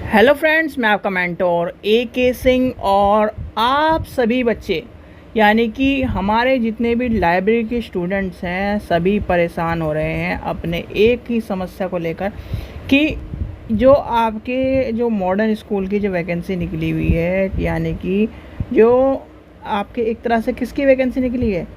Hello friends, मैं आपका mentor AK Singh और आप सभी बच्चे यानी कि हमारे जितने भी लाइब्रेरी के स्टूडेंट्स हैं सभी परेशान हो रहे हैं अपने एक ही समस्या को लेकर कि जो आपके जो मॉडर्न स्कूल की जो वैकेंसी निकली हुई है, यानी कि जो आपके एक तरह से किसकी वैकेंसी निकली है,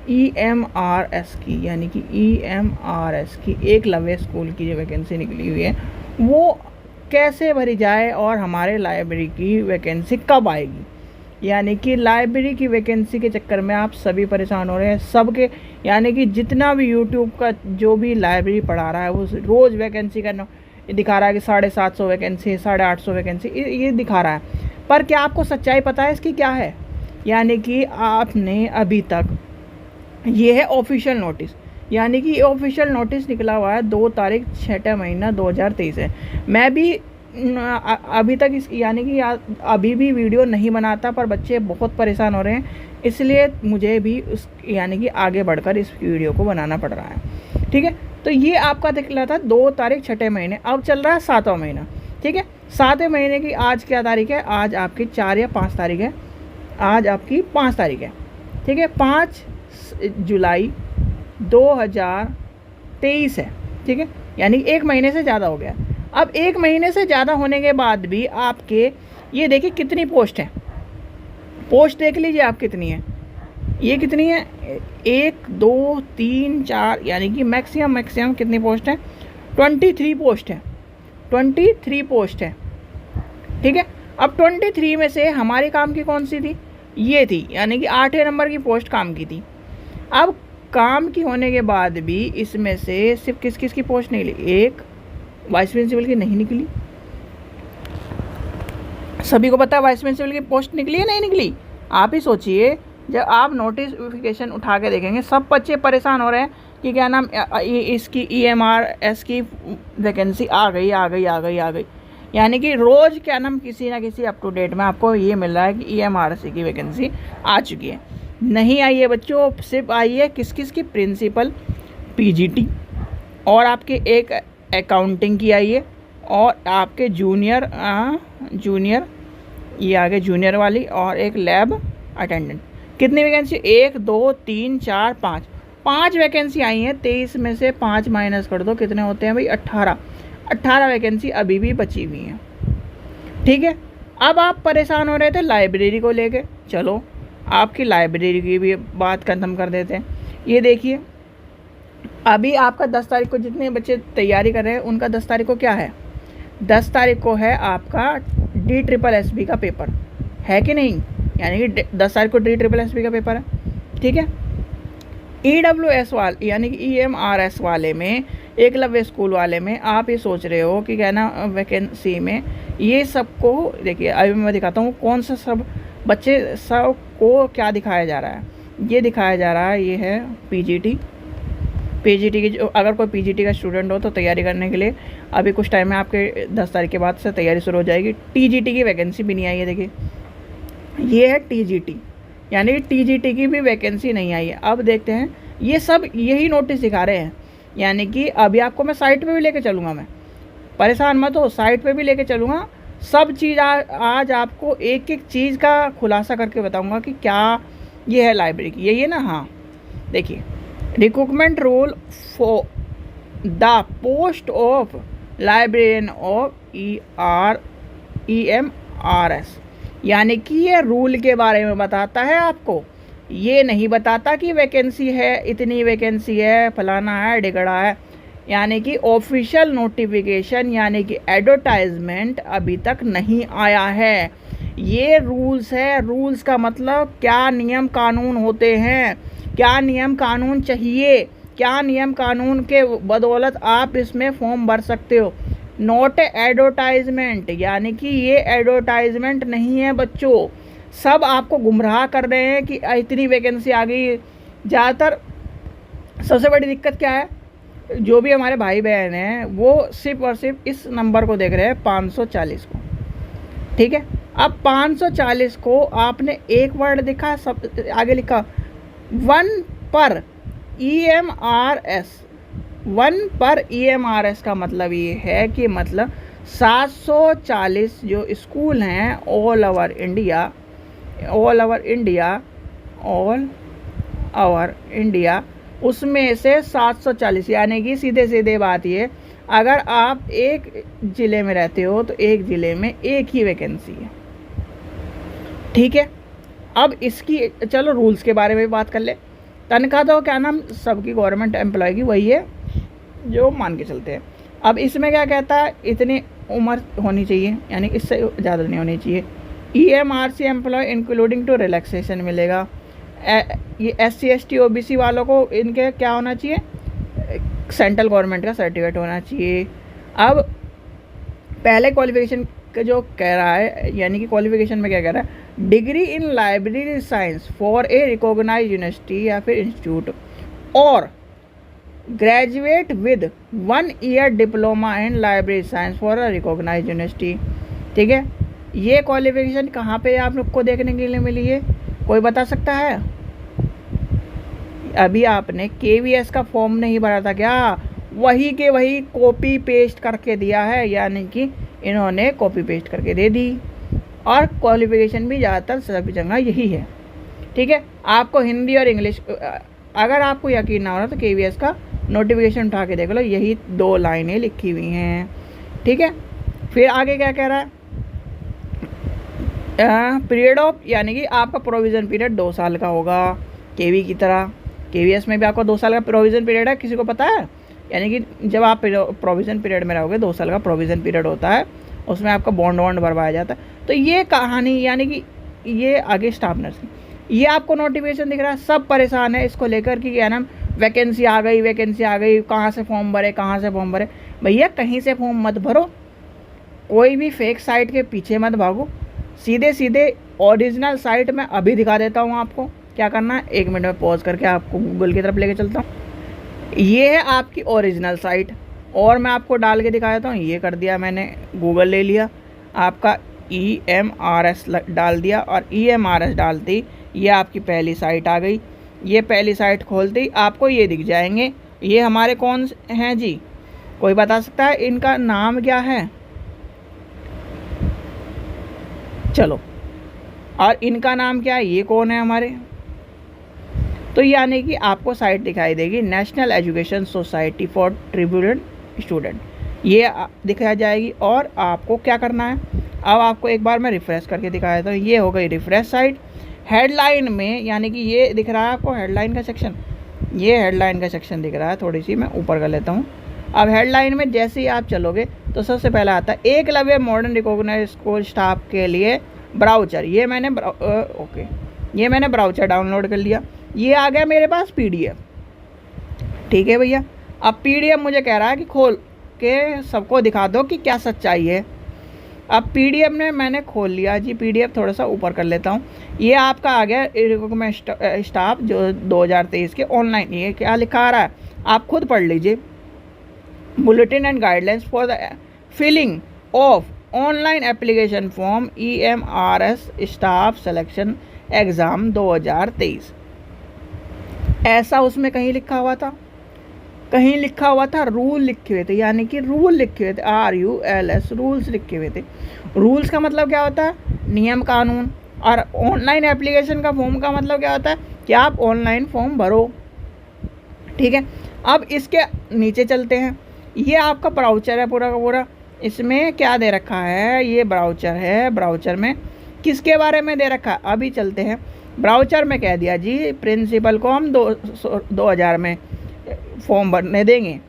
EMRS की, यानी कि EMRS की एकलव्य स्कूल की जो वैकेंसी निकली हुई है वो कैसे भरी जाए और हमारे लाइब्रेरी की वैकेंसी कब आएगी। यानी कि लाइब्रेरी की वैकेंसी के चक्कर में आप सभी परेशान हो रहे हैं सबके, यानी कि जितना भी यूट्यूब का जो भी लाइब्रेरी पढ़ा रहा है वो रोज़ वैकेंसी का दिखा रहा है कि 750 वैकेंसी, 850 वैकेंसी ये दिखा रहा है। पर क्या आपको सच्चाई पता है इसकी क्या है? यानी कि आपने अभी तक, ये है ऑफिशियल नोटिस, यानी कि ऑफिशियल नोटिस निकला हुआ है 2 तारीख 6 महीना 2023 है। मैं भी अभी तक इस यानी कि अभी भी वीडियो नहीं बनाता, पर बच्चे बहुत परेशान हो रहे हैं, इसलिए मुझे भी उस यानी कि आगे बढ़कर इस वीडियो को बनाना पड़ रहा है। ठीक है, तो ये आपका निकला था 2 तारीख 6 महीने, अब चल रहा है 7वां महीना। ठीक है, 7वें महीने की आज क्या तारीख है? आज आपकी 4 या 5 तारीख है। आज आपकी 5 तारीख है। ठीक है, 5 जुलाई 2023 है। ठीक है, यानी 1 महीने से ज़्यादा हो गया। अब 1 महीने से ज़्यादा होने के बाद भी आपके ये देखिए कितनी पोस्ट है। पोस्ट देख लीजिए आप कितनी है, ये कितनी है, 1 2 3 4, यानी कि मैक्सिमम कितनी पोस्ट है? 23 पोस्ट है। 23 पोस्ट है। ठीक है, अब 23 में से हमारे काम की कौन सी थी? ये थी, यानी कि 8वें नंबर की पोस्ट काम की थी। अब काम की होने के बाद भी इसमें से सिर्फ किस किस की पोस्ट निकली? एक वाइस प्रिंसिपल की नहीं निकली। सभी को पता है वाइस प्रिंसिपल की पोस्ट निकली है नहीं निकली? आप ही सोचिए, जब आप नोटिफिकेशन उठा के देखेंगे सब बच्चे परेशान हो रहे हैं कि क्या नाम इसकी EMRS की वैकेंसी आ गई। यानी कि रोज़ क्या नाम किसी ना किसी अप टू डेट में आपको ये मिल रहा है कि EMRS की वैकेंसी आ चुकी है। नहीं आई है बच्चों, सिर्फ आई है किस किस की? प्रिंसिपल, PGT और आपके एक अकाउंटिंग की आई है और आपके जूनियर ये आगे जूनियर वाली और एक लैब अटेंडेंट। कितनी वैकेंसी? 1 2 3 4 5 वैकेंसी आई हैं। 23 में से 5 माइनस कर दो, कितने होते हैं भाई? 18 वैकेंसी अभी भी बची हुई हैं। ठीक है, अब आप परेशान हो रहे थे लाइब्रेरी को लेके, चलो आपकी लाइब्रेरी की भी बात खत्म कर देते हैं। ये देखिए, अभी आपका 10 तारीख को जितने बच्चे तैयारी कर रहे हैं उनका 10 तारीख को क्या है? 10 तारीख को है आपका DSSB का पेपर, है कि नहीं? यानी कि 10 तारीख को DSSB का पेपर है। ठीक है, EWS वाले यानी कि EMRS वाले में, एकलव्य स्कूल वाले में आप ये सोच रहे हो कि क्या ना वैकेंसी में ये सबको देखिए, अभी मैं दिखाता हूँ कौन सा सब बच्चे सब को क्या दिखाया जा रहा है। ये दिखाया जा रहा है, ये है PGT की, जो अगर कोई PGT का स्टूडेंट हो तो तैयारी करने के लिए अभी कुछ टाइम में आपके 10 तारीख के बाद से तैयारी शुरू हो जाएगी। TGT की वैकेंसी भी नहीं आई है। देखिए, ये है TGT, यानी TGT की भी वैकेंसी नहीं आई है। अब देखते हैं, ये सब यही नोटिस दिखा रहे हैं। यानी कि अभी आपको मैं साइट पे भी लेके चलूँगा, मैं परेशान मत हो, साइट पे भी लेके चलूँगा। सब चीज़ आज आपको एक एक चीज़ का खुलासा करके बताऊँगा कि क्या ये है लाइब्रेरी की, यही है ना? हाँ, देखिए, recruitment rule for the post of librarian of EMRS, यानी कि ये रूल के बारे में बताता है आपको। ये नहीं बताता कि वैकेंसी है, इतनी वैकेंसी है, फलाना है, ढिगड़ा है। यानी कि ऑफिशियल नोटिफिकेशन यानी कि एडवर्टाइजमेंट अभी तक नहीं आया है। ये रूल्स है। रूल्स का मतलब क्या नियम कानून होते हैं, क्या नियम कानून चाहिए, क्या नियम कानून के बदौलत आप इसमें फॉर्म भर सकते हो। नॉट एडवर्टाइजमेंट, यानी कि ये एडवर्टाइजमेंट नहीं है बच्चों। सब आपको गुमराह कर रहे हैं कि इतनी वैकेंसी आ गई। ज़्यादातर सबसे बड़ी दिक्कत क्या है, जो भी हमारे भाई बहन हैं वो सिर्फ और सिर्फ इस नंबर को देख रहे हैं, 540 को। ठीक है, अब 540 को आपने एक वर्ड दिखा, सब आगे लिखा 1 पर EMRS। 1 पर EMRS का मतलब ये है कि मतलब 740 जो स्कूल हैं ऑल ओवर इंडिया, उसमें से 740, यानी कि सीधे सीधे बात ये, अगर आप एक ज़िले में रहते हो तो एक ज़िले में एक ही वैकेंसी है। ठीक है, अब इसकी चलो रूल्स के बारे में बात कर ले। तनख्वाह तो क्या नाम सबकी गवर्नमेंट एम्प्लॉय की वही है जो मान के चलते हैं। अब इसमें क्या कहता है, इतनी उम्र होनी चाहिए, यानी इससे ज़्यादा नहीं होनी चाहिए। EMRC employ including to relaxation मिलेगा। ये SC ST OBC वालों को इनके क्या होना चाहिए, सेंट्रल गवर्नमेंट का सर्टिफिकेट होना चाहिए। अब पहले क्वालिफिकेशन का जो कह रहा है, यानी कि क्वालिफिकेशन में क्या कह रहा है, degree in library science for a recognised university या फिर इंस्टीट्यूट, और graduate with 1 year diploma in library science for a recognised university. ठीक है, ये क्वालिफिकेशन कहाँ पे आप लोग को देखने के लिए मिली है, कोई बता सकता है? अभी आपने KVS का फॉर्म नहीं भरा था क्या, वही के वही कॉपी पेस्ट करके दिया है, यानी कि इन्होंने कॉपी पेस्ट करके दे दी, और क्वालिफिकेशन भी ज़्यादातर सभी जगह यही है। ठीक है, आपको हिंदी और इंग्लिश, अगर आपको यकीन ना हो रहा तो KVS का नोटिफिकेशन उठा के देख लो, यही 2 लाइनें लिखी हुई हैं। ठीक है, फिर आगे क्या कह रहा है, पीरियड ऑफ, यानी कि आपका प्रोविज़न पीरियड 2 साल का होगा KV की तरह। KVS में भी आपका 2 साल का प्रोविज़न पीरियड है, किसी को पता है? यानी कि जब आप प्रोविज़न पीरियड में रहोगे 2 साल का प्रोविज़न पीरियड होता है, उसमें आपका बॉन्ड वॉन्ड भरवाया जाता है। तो ये कहानी, यानी कि ये आगे स्टाफ नर्सिंग, ये आपको नोटिफिकेशन दिख रहा है, सब परेशान है इसको लेकर कि क्या नाम वैकेंसी आ गई, कहाँ से फॉर्म भरे। भैया कहीं से फॉर्म मत भरो, कोई भी फेक साइट के पीछे मत भागो, सीधे सीधे ओरिजिनल साइट में अभी दिखा देता हूँ आपको क्या करना है। 1 मिनट में पॉज करके आपको गूगल की तरफ लेके चलता हूँ। ये है आपकी ओरिजिनल साइट, और मैं आपको डाल के दिखा देता हूँ। ये कर दिया मैंने, गूगल ले लिया, आपका EMRS डाल दिया, और EMRS डालती ये आपकी पहली साइट आ गई। ये पहली साइट खोलती आपको ये दिख जाएंगे। ये हमारे कौन हैं जी, कोई बता सकता है इनका नाम क्या है? चलो, और इनका नाम क्या है, ये कौन है हमारे? तो यानी कि आपको साइट दिखाई देगी, national education society for tributed student, ये दिखाई जाएगी। और आपको क्या करना है, अब आपको एक बार मैं रिफ़्रेश करके दिखा देता हूँ। ये हो गई रिफ़्रेश साइट। हेडलाइन में, यानी कि ये दिख रहा है आपको हेडलाइन का सेक्शन, ये हेडलाइन का सेक्शन दिख रहा है, थोड़ी सी मैं ऊपर कर लेता हूँ। अब हेडलाइन में जैसे ही आप चलोगे तो सबसे पहला आता है Eklavya modern recognised school staff के लिए ब्राउचर। ये मैंने ब्राउचर डाउनलोड कर लिया, ये आ गया मेरे पास PDF। ठीक है भैया, अब PDF मुझे कह रहा है कि खोल के सबको दिखा दो कि क्या सच्चाई है। अब PDF ने मैंने खोल लिया जी, PDF थोड़ा सा ऊपर कर लेता हूँ। ये आपका आ गया रिकॉग्नाइज्ड स्टाफ जो 2023 के ऑनलाइन, ये क्या लिखा आ रहा है आप खुद पढ़ लीजिए। Bulletin and guidelines for the filling of online application form EMRS staff selection exam 2023, ऐसा उसमें कहीं लिखा हुआ था, कहीं लिखा हुआ था रूल लिखे हुए थे, यानी कि रूल लिखे हुए थे, RULS रूल्स लिखे हुए थे। रूल्स का मतलब क्या होता है, नियम कानून, और ऑनलाइन एप्लीकेशन का फॉर्म का मतलब क्या होता है कि आप ऑनलाइन फॉर्म भरो। ठीक है, अब इसके नीचे चलते हैं। ये आपका ब्राउचर है पूरा का पूरा, इसमें क्या दे रखा है, ये ब्राउचर है। ब्राउचर में किसके बारे में दे रखा है, अभी चलते हैं। ब्राउचर में कह दिया जी प्रिंसिपल को हम 2000 में फॉर्म भरने देंगे,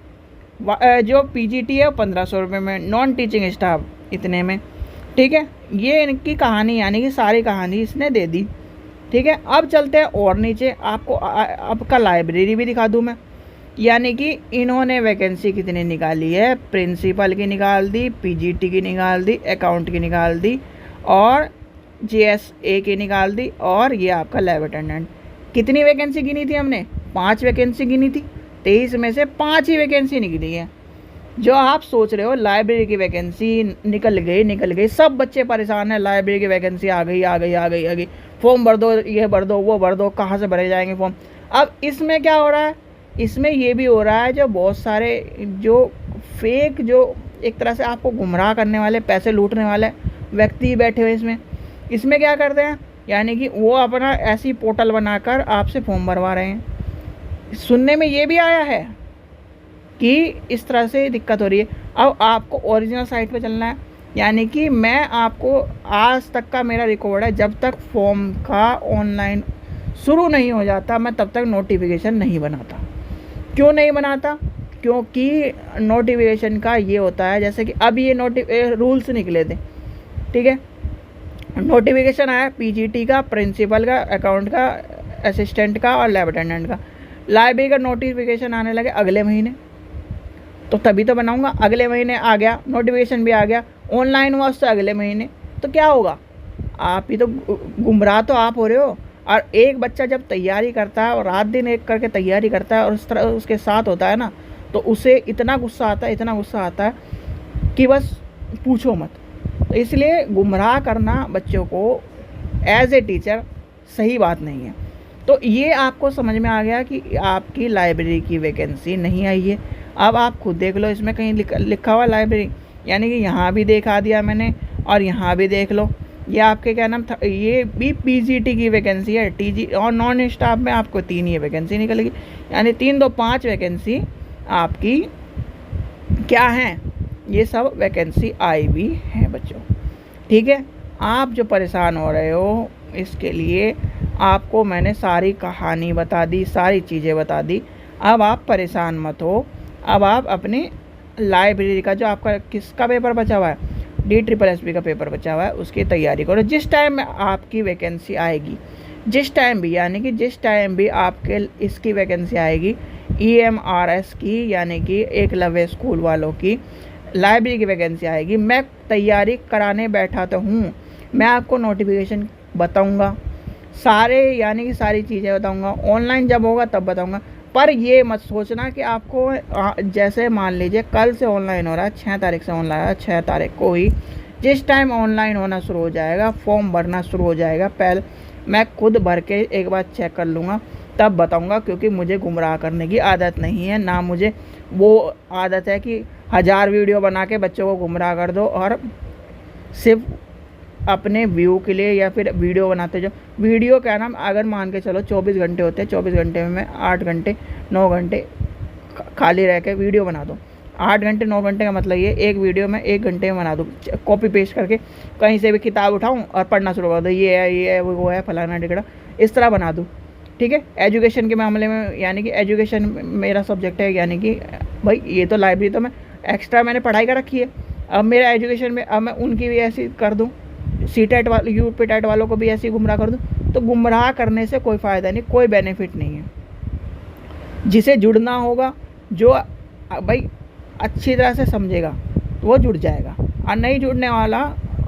जो PGT है 1500 रुपये में, नॉन टीचिंग स्टाफ इतने में। ठीक है, ये इनकी कहानी, यानी कि सारी कहानी इसने दे दी। ठीक है, अब चलते हैं और नीचे, आपको आपका लाइब्रेरी भी दिखा दूँ मैं, यानी कि इन्होंने वैकेंसी कितनी निकाली है, प्रिंसिपल की निकाल दी, PGT की निकाल दी, अकाउंट की निकाल दी, और JSA की निकाल दी, और ये आपका लैब अटेंडेंट। कितनी वैकेंसी गिनी थी हमने, 5 वैकेंसी गिनी थी, 23 में से 5 ही वैकेंसी निकली है। जो आप सोच रहे हो लाइब्रेरी की वैकेंसी निकल गई, सब बच्चे परेशान हैं, लाइब्रेरी की वैकेंसी आ गई, फॉर्म भर दो, ये भर दो, वो भर दो, कहाँ से भरे जाएंगे फॉर्म। अब इसमें क्या हो रहा है, इसमें ये भी हो रहा है, जो बहुत सारे जो फेक जो एक तरह से आपको गुमराह करने वाले, पैसे लूटने वाले व्यक्ति बैठे हुए इसमें क्या करते हैं, यानी कि वो अपना ऐसी पोर्टल बनाकर आपसे फॉर्म भरवा रहे हैं। सुनने में ये भी आया है कि इस तरह से दिक्कत हो रही है। अब आपको ओरिजिनल साइट पे चलना है, यानी कि मैं आपको आज तक का मेरा रिकॉर्ड है, जब तक फॉर्म का ऑनलाइन शुरू नहीं हो जाता मैं तब तक नोटिफिकेशन नहीं बनाता। क्यों नहीं बनाता? क्योंकि नोटिफिकेशन का ये होता है, जैसे कि अब ये रूल्स निकले थे, ठीक है, नोटिफिकेशन आया पीजीटी का, प्रिंसिपल का, अकाउंट का, असिस्टेंट का और लैब अटेंडेंट का। लाइब्रेरी का नोटिफिकेशन आने लगे अगले महीने, तो तभी तो बनाऊंगा। अगले महीने आ गया, नोटिफिकेशन भी आ गया, ऑनलाइन हुआ उससे अगले महीने, तो क्या होगा? आप ही तो गुमराह तो आप हो रहे हो। और एक बच्चा जब तैयारी करता है और रात दिन एक करके तैयारी करता है और उस तरह उसके साथ होता है ना, तो उसे इतना गुस्सा आता है, इतना गुस्सा आता है कि बस पूछो मत। तो इसलिए गुमराह करना बच्चों को एज ए टीचर सही बात नहीं है। तो ये आपको समझ में आ गया कि आपकी लाइब्रेरी की वैकेंसी नहीं आई है। अब आप खुद देख लो, इसमें कहीं लिखा हुआ लाइब्रेरी, यानी कि यहाँ भी दिखा दिया मैंने और यहाँ भी देख लो। ये आपके क्या नाम था, ये भी पीजीटी की वैकेंसी है, टीजी और नॉन स्टाफ में आपको 3 ये वैकेंसी निकलेगी, यानी 3 2 5 वैकेंसी आपकी क्या हैं, ये सब वैकेंसी आई भी हैं बच्चों। ठीक है, आप जो परेशान हो रहे हो इसके लिए आपको मैंने सारी कहानी बता दी, सारी चीज़ें बता दी। अब आप परेशान मत हो। अब आप अपनी लाइब्रेरी का जो आपका किसका पेपर बचा हुआ है, DSSB का पेपर बचा हुआ है, उसकी तैयारी करो। जिस टाइम में आपकी वैकेंसी आएगी, जिस टाइम भी, यानी कि जिस टाइम भी आपके इसकी वैकेंसी आएगी, EMRS की, यानी कि एकलव्य स्कूल वालों की लाइब्रेरी की वैकेंसी आएगी, मैं तैयारी कराने बैठा तो हूँ। मैं आपको नोटिफिकेशन बताऊँगा, सारे यानी कि सारी चीज़ें बताऊँगा। ऑनलाइन जब होगा तब बताऊँगा। पर ये मत सोचना कि आपको जैसे मान लीजिए कल से ऑनलाइन हो रहा है, 6 तारीख से ऑनलाइन है, 6 तारीख को ही जिस टाइम ऑनलाइन होना शुरू हो जाएगा, फॉर्म भरना शुरू हो जाएगा, पहले मैं खुद भर के एक बार चेक कर लूँगा, तब बताऊँगा। क्योंकि मुझे गुमराह करने की आदत नहीं है, ना मुझे वो आदत है कि 1000 वीडियो बना के बच्चों को गुमराह कर दो और सिर्फ अपने व्यू के लिए, या फिर वीडियो बनाते जो वीडियो क्या नाम, अगर मान के चलो 24 घंटे होते हैं, 24 घंटे में मैं 8 घंटे 9 घंटे खाली रह के वीडियो बना दूँ। 8 घंटे 9 घंटे का मतलब ये एक वीडियो में 1 घंटे में बना दूँ, कॉपी पेस्ट करके कहीं से भी किताब उठाऊँ और पढ़ना शुरू कर दूँ, ये है वो है फलाना टिकड़ा, इस तरह बना दूँ। ठीक है, एजुकेशन के मामले में, यानी कि एजुकेशन मेरा सब्जेक्ट है, यानी कि भाई ये तो लाइब्रेरी तो मैं एक्स्ट्रा मैंने पढ़ाई कर रखी है, अब मेरा एजुकेशन में अब मैं उनकी भी ऐसी कर दूँ, CTET वाले UPTET वालों को भी ऐसे ही गुमराह कर दूँ, तो गुमराह करने से कोई फ़ायदा नहीं, कोई बेनिफिट नहीं है। जिसे जुड़ना होगा, जो भाई अच्छी तरह से समझेगा वो जुड़ जाएगा, और नहीं जुड़ने वाला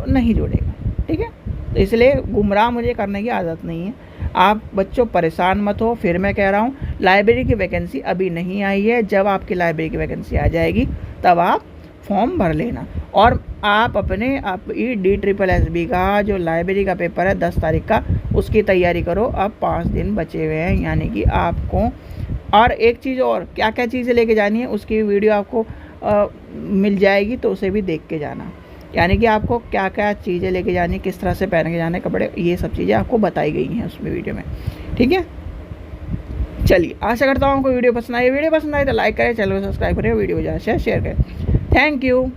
नहीं जुड़ेगा। ठीक है, तो इसलिए गुमराह मुझे करने की आदत नहीं है। आप बच्चों परेशान मत हो। फिर मैं कह रहा हूँ, लाइब्रेरी की वैकेंसी अभी नहीं आई है, जब आपकी लाइब्रेरी की वैकेंसी आ जाएगी तब आप फॉर्म भर लेना। और आप अपने DSSB का जो लाइब्रेरी का पेपर है 10 तारीख का, उसकी तैयारी करो। अब 5 दिन बचे हुए हैं, यानी कि आपको, और एक चीज़ और, क्या क्या चीज़ें लेके जानी है उसकी वीडियो आपको मिल जाएगी, तो उसे भी देख के जाना। यानी कि आपको क्या क्या चीज़ें लेके जानी, किस तरह से पहन के जाने कपड़े, ये सब चीज़ें आपको बताई गई हैं उसमें वीडियो में। ठीक है, चलिए, आशा करता हूँ आपको वीडियो पसंद आई। वीडियो पसंद आई तो लाइक करें, चैनल को सब्सक्राइब करें, वीडियो को ज़्यादा से शेयर करें। Thank you.